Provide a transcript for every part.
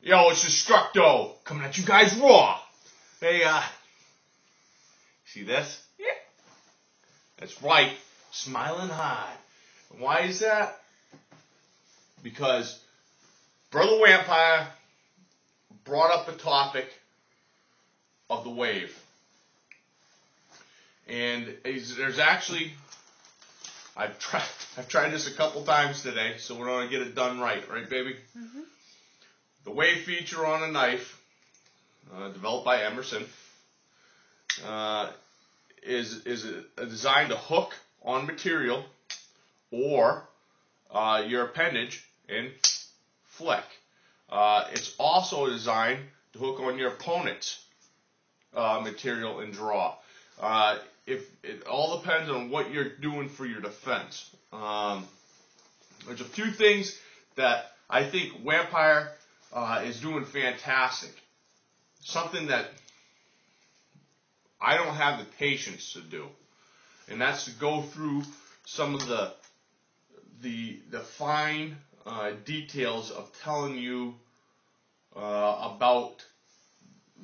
Yo, it's Destructo coming at you guys raw. Hey, see this? Yeah. That's right, smiling high. And why is that? Because BrohterWmpyr brought up the topic of the wave. And there's actually, I've tried this a couple times today, so we're going to get it done right, baby? Mm-hmm. The wave feature on a knife, developed by Emerson, is designed to hook on material or your appendage and flick. It's also designed to hook on your opponent's material and draw. If it all depends on what you're doing for your defense. There's a few things that I think Wmpyr is doing fantastic. Something that I don't have the patience to do, and that's to go through some of the fine details of telling you about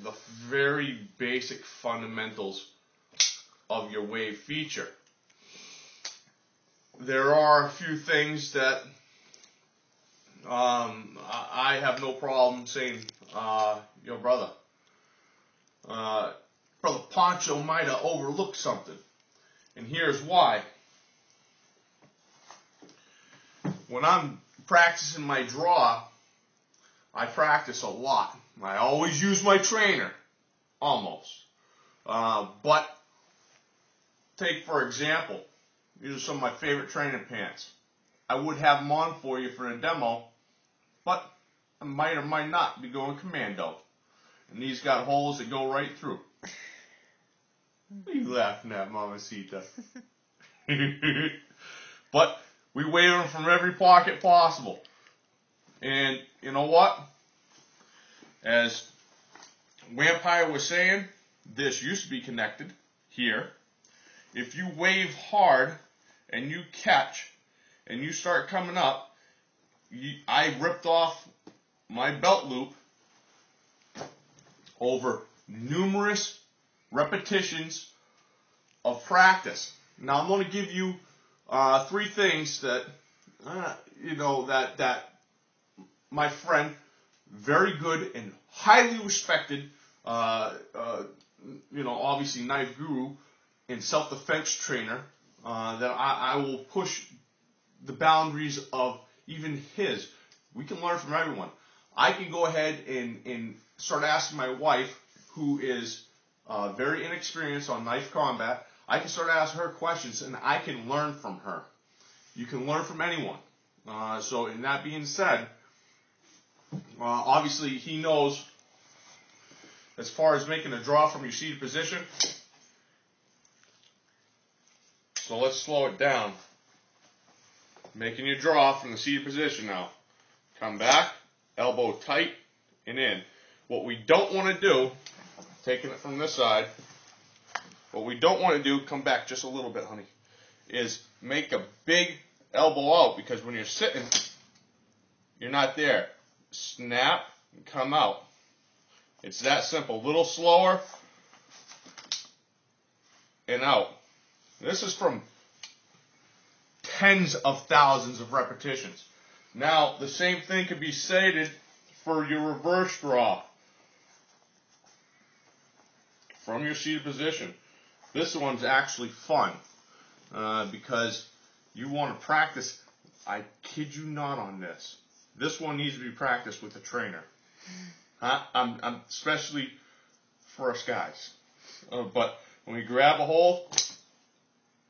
the very basic fundamentals of your wave feature. There are a few things that I have no problem saying, yo, brother Poncho might have overlooked something. And here's why. When I'm practicing my draw, I practice a lot. I always use my trainer, almost. But take, for example, these are some of my favorite training pants. I would have them on for you for a demo, but I might or might not be going Commando. And these got holes that go right through. What are you laughing at, Mamacita? But we wave them from every pocket possible. And you know what? As Wmpyr was saying, this used to be connected here. If you wave hard and you catch and you start coming up, I ripped off my belt loop over numerous repetitions of practice. Now I'm going to give you three things that that my friend, very good and highly respected, obviously knife guru and self-defense trainer, that I will push the boundaries of even his. We can learn from everyone. I can go ahead and start asking my wife, who is very inexperienced on knife combat. I can start asking her questions, and I can learn from her. You can learn from anyone. So, in that being said, obviously he knows as far as making a draw from your seated position. So let's slow it down. Making your draw from the seated position now. Come back, elbow tight, and in. What we don't want to do, taking it from this side, what we don't want to do, come back just a little bit, honey, is make a big elbow out, because when you're sitting, you're not there. Snap and come out. It's that simple. A little slower and out. This is from tens of thousands of repetitions. Now, the same thing could be stated for your reverse draw from your seated position. This one's actually fun because you want to practice. I kid you not on this. This one needs to be practiced with a trainer. I'm especially for us guys. But when we grab a hold,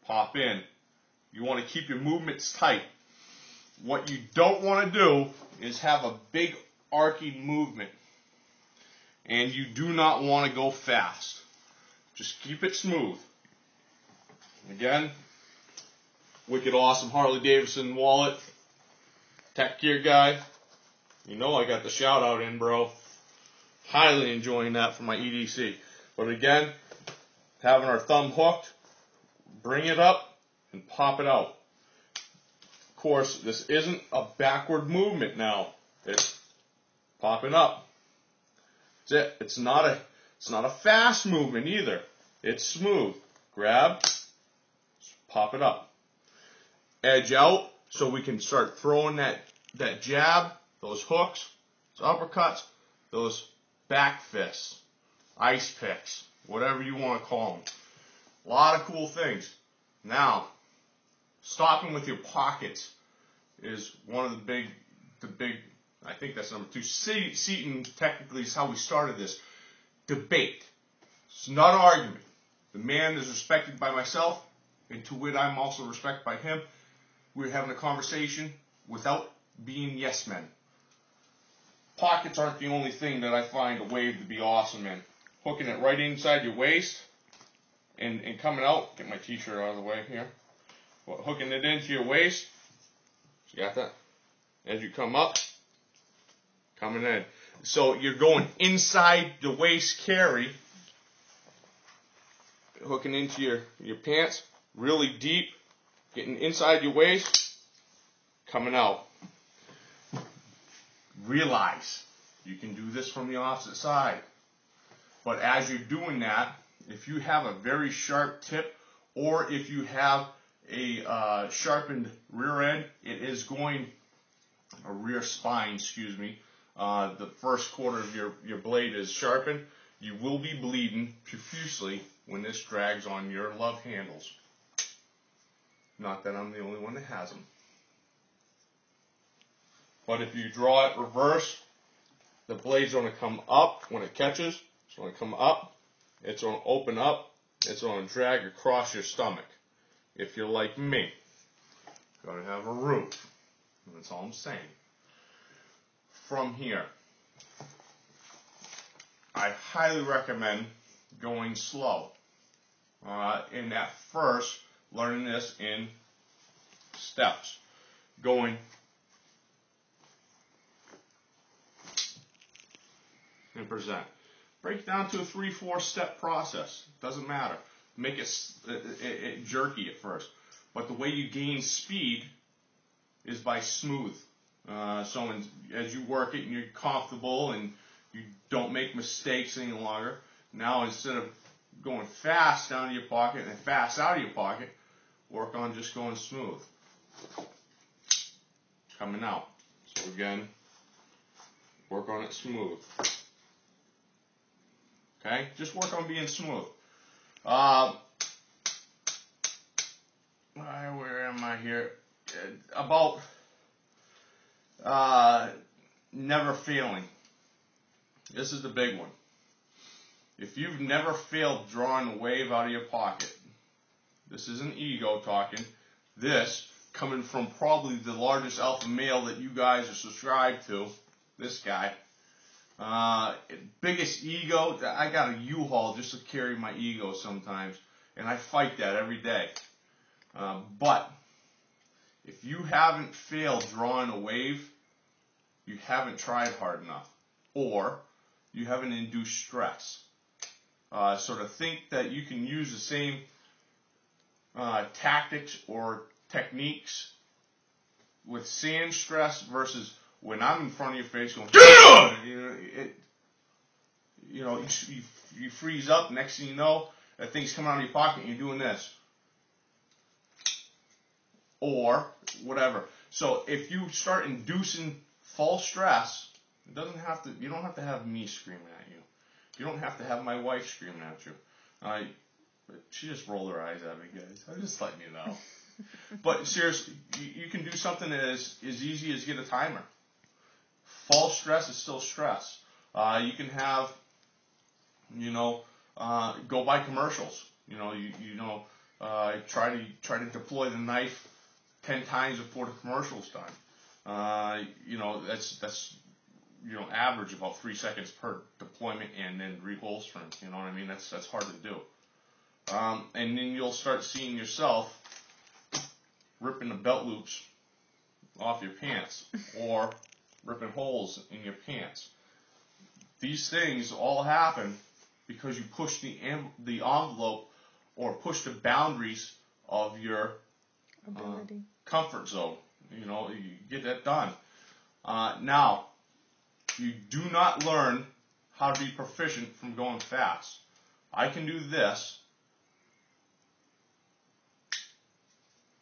pop in. You want to keep your movements tight. What you don't want to do is have a big arcing movement. And you do not want to go fast. Just keep it smooth. Again, wicked awesome Harley Davidson wallet. Tech gear guy. You know I got the shout out in, bro. Highly enjoying that for my EDC. But again, having our thumb hooked, bring it up and pop it out. Of course, this isn't a backward movement now. It's Pop it up. That's it. It's not a fast movement either. It's smooth. Grab, pop it up. Edge out so we can start throwing that jab, those hooks, those uppercuts, those back fists, ice picks, whatever you want to call them. A lot of cool things. Now, stopping with your pockets is one of the big, I think that's number 2. Seaton technically is how we started this. Debate. It's not an argument. The man is respected by myself, and to wit, I'm also respected by him. We're having a conversation without being yes men. Pockets aren't the only thing that I find a wave to be awesome in. Hooking it right inside your waist and coming out. Get my t-shirt out of the way here. Hooking it into your waist. You got that? As you come up, coming in. So you're going inside the waist carry, hooking into your pants, really deep, getting inside your waist, coming out. Realize you can do this from the opposite side. But as you're doing that, if you have a very sharp tip or if you have a sharpened rear end, it is going, a rear spine, excuse me, the first quarter of your blade is sharpened, you will be bleeding profusely when this drags on your love handles. Not that I'm the only one that has them. But if you draw it reverse, the blade's going to come up when it catches. It's going to come up. It's going to open up. It's going to drag across your stomach. If you're like me, you're going to have a roof. That's all I'm saying. From here, I highly recommend going slow. And at first, learning this in steps. Going 10%. Break it down to a 3-4 step process. Doesn't matter. Make it jerky at first. But the way you gain speed is by smooth. So as you work it and you're comfortable and you don't make mistakes any longer, now instead of going fast down to your pocket and fast out of your pocket, work on just going smooth. Coming out. So again, work on it smooth. Okay? Just work on being smooth. Where am I here? About never failing. This is the big one. If you've never failed drawing a wave out of your pocket, this isn't ego talking. This, coming from probably the largest alpha male that you guys are subscribed to, this guy. Biggest ego, I got a U-Haul just to carry my ego sometimes, and I fight that every day. But if you haven't failed drawing a wave, you haven't tried hard enough, or you haven't induced stress. So to think that you can use the same tactics or techniques with sand stress versus when I'm in front of your face going, you freeze up. Next thing you know, that thing's coming out of your pocket and you're doing this. Or whatever. So if you start inducing false stress, it doesn't have to. You don't have to have me screaming at you. You don't have to have my wife screaming at you. But she just rolled her eyes at me, guys. I'm just letting you know. But seriously, you can do something as easy as get a timer. False stress is still stress. You can have, go by commercials. Try to deploy the knife 10 times before the commercial's done. That's average about 3 seconds per deployment and then reholstering. You know what I mean? That's hard to do. And then you'll start seeing yourself ripping the belt loops off your pants or ripping holes in your pants. These things all happen because you push the envelope or push the boundaries of your comfort zone. You get that done. Now, you do not learn how to be proficient from going fast. I can do this,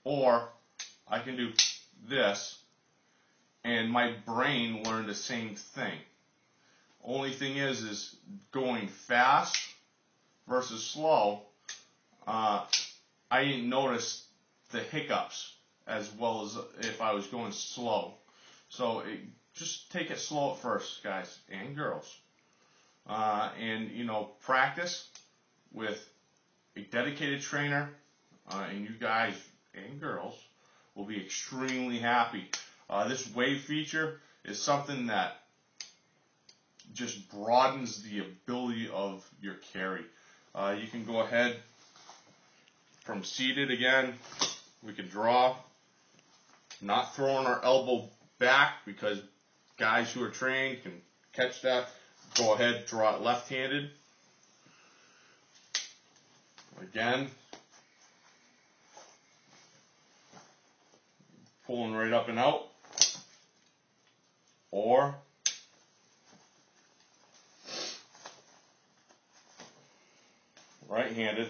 or I can do this, and my brain learned the same thing. Only thing is going fast versus slow, I didn't notice the hiccups as well as if I was going slow. So just take it slow at first, guys and girls. And, you know, practice with a dedicated trainer, and you guys and girls will be extremely happy. This wave feature is something that just broadens the ability of your carry. You can go ahead from seated again. We can draw, not throwing our elbow back, because guys who are trained can catch that. Go ahead, draw it left-handed. Again, pulling right up and out, or right-handed.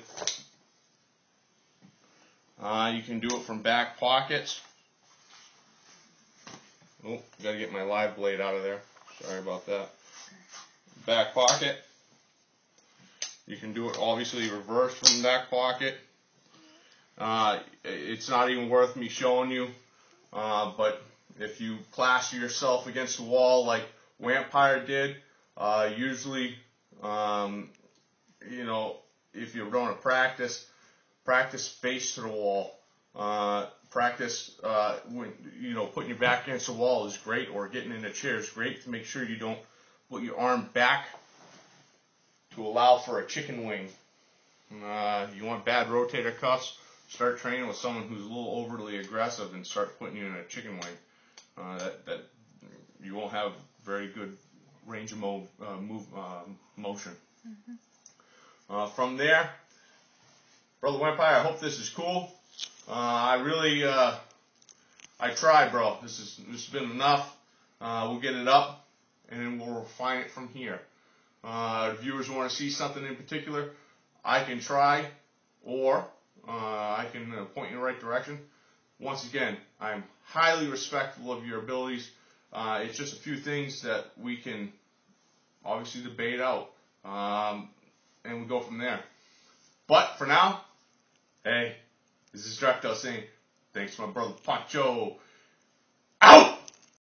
You can do it from back pockets. Oh, gotta get my live blade out of there. Sorry about that. Back pocket. You can do it obviously reverse from the back pocket. It's not even worth me showing you, but if you plaster yourself against the wall like Wmpyr did, usually, you know, if you're going to practice face to the wall. Practice when, you know, putting your back against the wall is great, or getting in a chair is great, to make sure you don't put your arm back to allow for a chicken wing. You want bad rotator cuffs, start training with someone who's a little overly aggressive and start putting you in a chicken wing. That you won't have very good range of motion. Mm-hmm. From there, BrohterWmpyr, I hope this is cool. I really, I tried, bro. This has been enough. We'll get it up, and then we'll refine it from here. If viewers want to see something in particular, I can try, or I can point you in the right direction. Once again, I'm highly respectful of your abilities. It's just a few things that we can obviously debate out, and we'll go from there. But for now, hey, this is Destructo saying, thanks to my brother Pancho. Out!